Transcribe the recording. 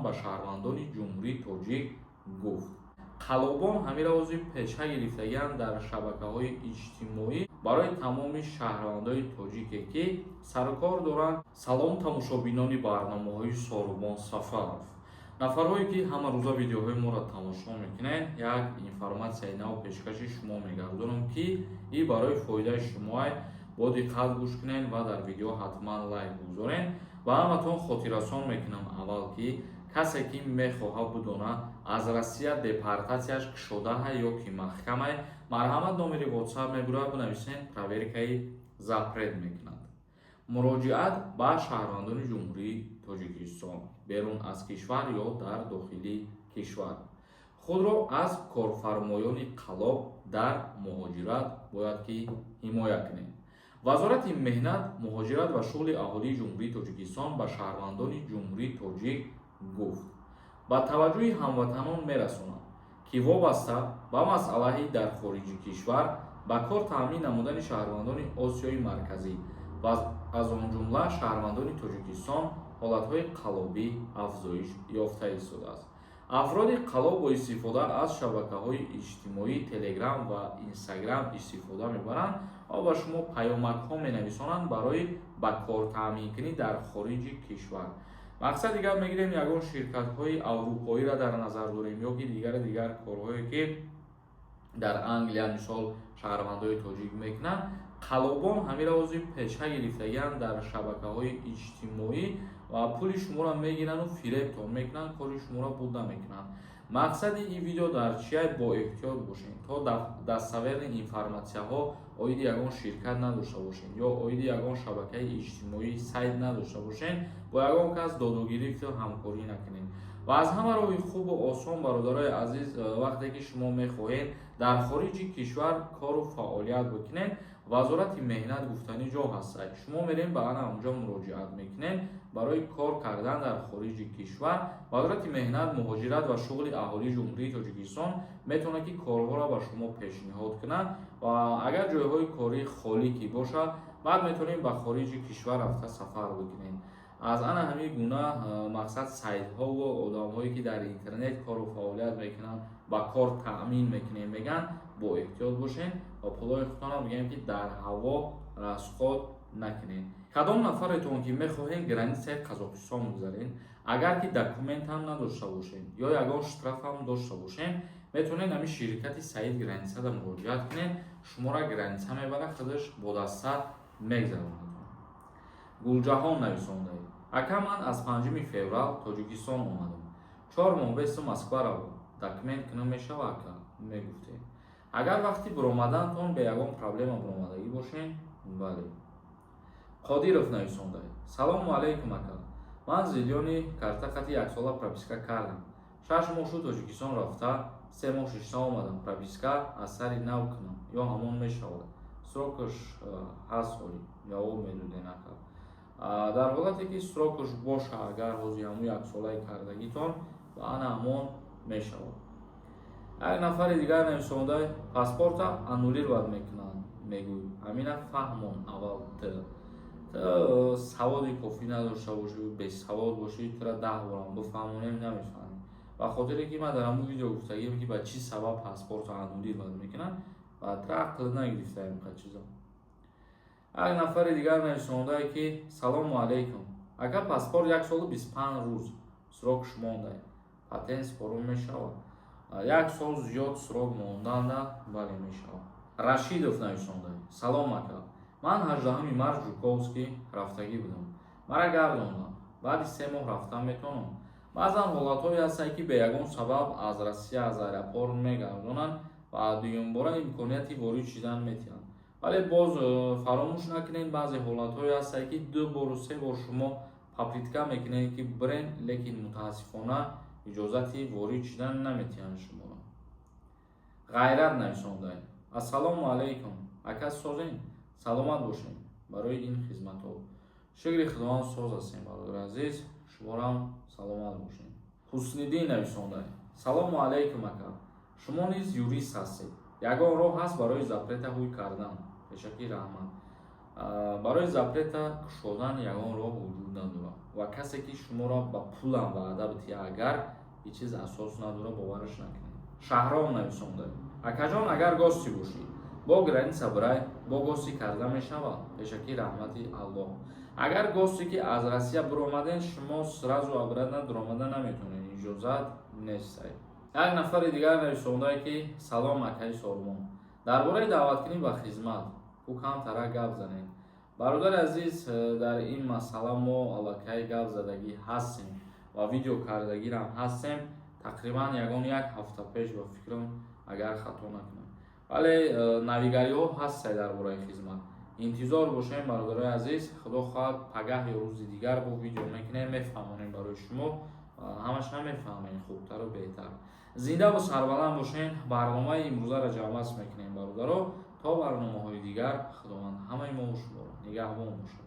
ба шаҳрвандони ҷумҳурии тоҷик гуфт. қалобон ҳамин равзи пеша гирифтагианд дар шабакаҳои иҷтимоӣ барои тамоми шаҳрвандони тоҷике ки сарукор доранд. Салом тамошобинони барномаҳои Сорубон Сафаров. нафарҳое ки ҳамарӯза видеоҳои моро тамошо мекунед, як информатсияи нав пешкаши шумо мегардонам ки ин барои фоидаи шумоай. Бо диққат гӯш кунед ва дар видео ҳатман лайк бигузоред. Ба ҳаматон хотиррасон мекунам аввал ки касе ки мехоҳад бидонад аз Россия депортатсияш кушодаҳа ё ки маҳкамае, марҳамат номери WhatsApp мегӯрад, бинависед, проверкаи запрет мекунад. муроҷиат ба шаҳрвандони ҷумҳурии Тоҷикистон берун аз кишвар ё дар дохили кишвар. худро аз корфармоёни қалоб дар муҳоҷират бояд ки ҳимоя кунед. вазорати меҳнат, муҳоҷират ва шуғли аҳолии ҷумҳурии Тоҷикистон ба шаҳрвандони ҷумҳурии тоҷик гуфт: ба таваҷҷӯҳи ҳамватанон мерасонам ки вобаста ба масъалаи дар хориҷи кишвар ба кор таъмин намудани шаҳрвандони Осиёи Марказӣ ва аз он ҷумла шаҳрвандони Тоҷикистон ҳолатҳои қалобӣ афзоиш ёфта истодааст. афроди қалоб бо истифода аз шабакаҳои иҷтимоӣ Telegram ва Instagram истифода мебаранд ва ба шумо паёмакҳо менависонанд барои ба кор таъминкунӣ дар хориҷи кишвар. мақсад дигар мегирем ягон ширкатҳои аврупоиро дар назар дорем ё ки дигар корҳое ки дар Англия мисол шаҳрвандои тоҷик мекунанд. қалобон ҳамин равзи пеша гирифтагианд дар шабакаҳои иҷтимоӣ ва пули шуморо мегиранд ва фиребтон мекунанд, кори шуморо буд намекунанд. мақсади ин видео дар чиай? Бо эҳтиёт бошед, то даставерни информатсияҳо оиди ягон ширкат надошта бошед ё оиди ягон шабакаи иҷтимоӣ сайт надошта бошед, бо ягон кас додугирифт ё ҳамкорӣ накунед. ва аз ҳама роҳи хубу осон, бародарои азиз, вақте ки шумо мехоҳед дар хориҷи кишвар кору фаъолият бикунед, вазорати меҳнат гуфтани ҷо ҳастад. шумо мерем ба ана онҷо муроҷиат мекунед барои кор кардан дар хориҷи кишвар. вазорати меҳнат, муҳоҷират ва шуғли аҳолии ҷумҳурии Тоҷикистон метавонад ки корҳоро ба шумо пешниҳод кунад ва агар ҷойҳои корӣ холӣ ки бошад, баъд метавонед ба хориҷи кишвар рафта сафар бикунед. аз ана ҳамин гуна мақсад сайтҳо ва одамҳое ки дар интернет кору фаъолият мекунанд, ба кор таъмин мекунем мегӯянд, бо эҳтиёт бошед ва пулои худтонро мегӯям ки дар ҳаво расход накунед. кадом нафаретон ки мехоҳед границаи Қазоқистон бигзаред, агар ки документам надошта бошед ё ягон штрафам дошта бошед, метавонед ҳамин ширкати Саид границада муроҷиат кунед. шуморо граница мебарад, худаш бо даста мегзаронад. гулҷаҳон нависондаи: ака, ман аз 5 феврал Тоҷикистон омадам. 4 моҳ бесу Москва равам. документ кунам мешава ака? мегуфте. агар вақти биромадантон бе ягон проблема биромадагӣ бошед, бале. қодиров нависондаи: салому алайкум ака, ман зидёни картақати 1 сола прописка кардам. 6 моҳ шуд Тоҷикистон рафта, 3 моҳ шишта омадам. прописка аз сари нав кунам ё ҳамон мешавад? срокаш 8 соли. ҷавоб медодем ака. дар ҳолате ки срокаш боша, агар ҳозир ҳамун 1 солаи кардагитон ба ана ҳамон мешавад. як нафари дигар нависондаи: паспорта аннулировать мекунанд. мегӯй ҳамина фаҳмон аввал ты саводи кофӣ надошта бошӣ, бесавод бошӣ, тура 10 борам бифаҳмонем намефаҳмӣ. ба хотире ки ман дар ҳамун видео гуфтагим ки ба чӣ сабаб паспорта аннулировать мекунанд, ба ақл нагирифтаем қа чизо. як нафари дигар нависондае ки: салому алайкум ака, паспорт 1 солу 25 рӯз срокш мондаи, патент спорон мешавад? 1 сол зиёд срок монданда, бале мешавад. рашидов нависондаи: салом ака, ман 18 март Жуковский рафтагӣ будам. мара гардондам. баъди 3 моҳ рафтан метавонам. баъзан ҳолатҳое ҳастанд ки бе ягон сабаб аз Россия аз аэропорт мегардонанд ва дуюмбора имконияти ворид шудан метиҳанд. вале боз фаромӯш накунед, баъзе ҳолатҳое ҳастанд ки 2 бору 3 бор шумо попитка мекунед ки бирен, лекин мутаассифона иҷозати ворид шудан наметиҳанд шуморо. ғайрат нависондаи: ассалому алайкум ака, созен? саломат бошед. барои ин хизматҳо шукри худованд соз ҳастем. бародари азиз, шуморам саломат бошед. ҳусниддин нависондаи: салому алайкум ака, шумо низ юрист ҳастед. ягон роҳ ҳаст барои запрета ҳуй кардан? бешакӣ раҳмат. барои запрета кушодан ягон роҳ вуҷуд надорад ва касе ки шуморо ба пулам ваъда бидиҳад агар ин чиз асос надорад бовараш накунед. Шаҳром нависонда акаҷон агар гости бошӣ бо граница бирай бо гости карда мешавад пешакӣ раҳмати Аллоҳ. Агар госте ки аз Россия биромаден шумо сразу обратно диромада наметавонед, иҷозат нест. Як нафари дигар нависондае ки салом акаи Солмон. Дар бораи даъваткунӣ ба хизмат камтарак гап занед. Бародари азиз, дар ин масъала мо аллакай гап задагӣ ҳастем ва видео кардагирам ҳастем. Тақрибан ягон 1 ҳафта пеш ба фикрам агар хато накунам. Вале навигариҳо ҳастанд дар бораи хизмат. Интизор бошем бародари азиз. Худо хоҳад пагаҳ ё рӯзи дигар бо видео мекунем, мефаҳмонем барои шумо. Ҳамаша мефаҳмем хубтару беҳтар. Зинда ва сарбаланд бошен. Барномаи имрӯзаро ҷамъбаст мекунем бародаро. То барномаҳои дигар худованд ҳамаи мо шуморо нигаҳбон бошад.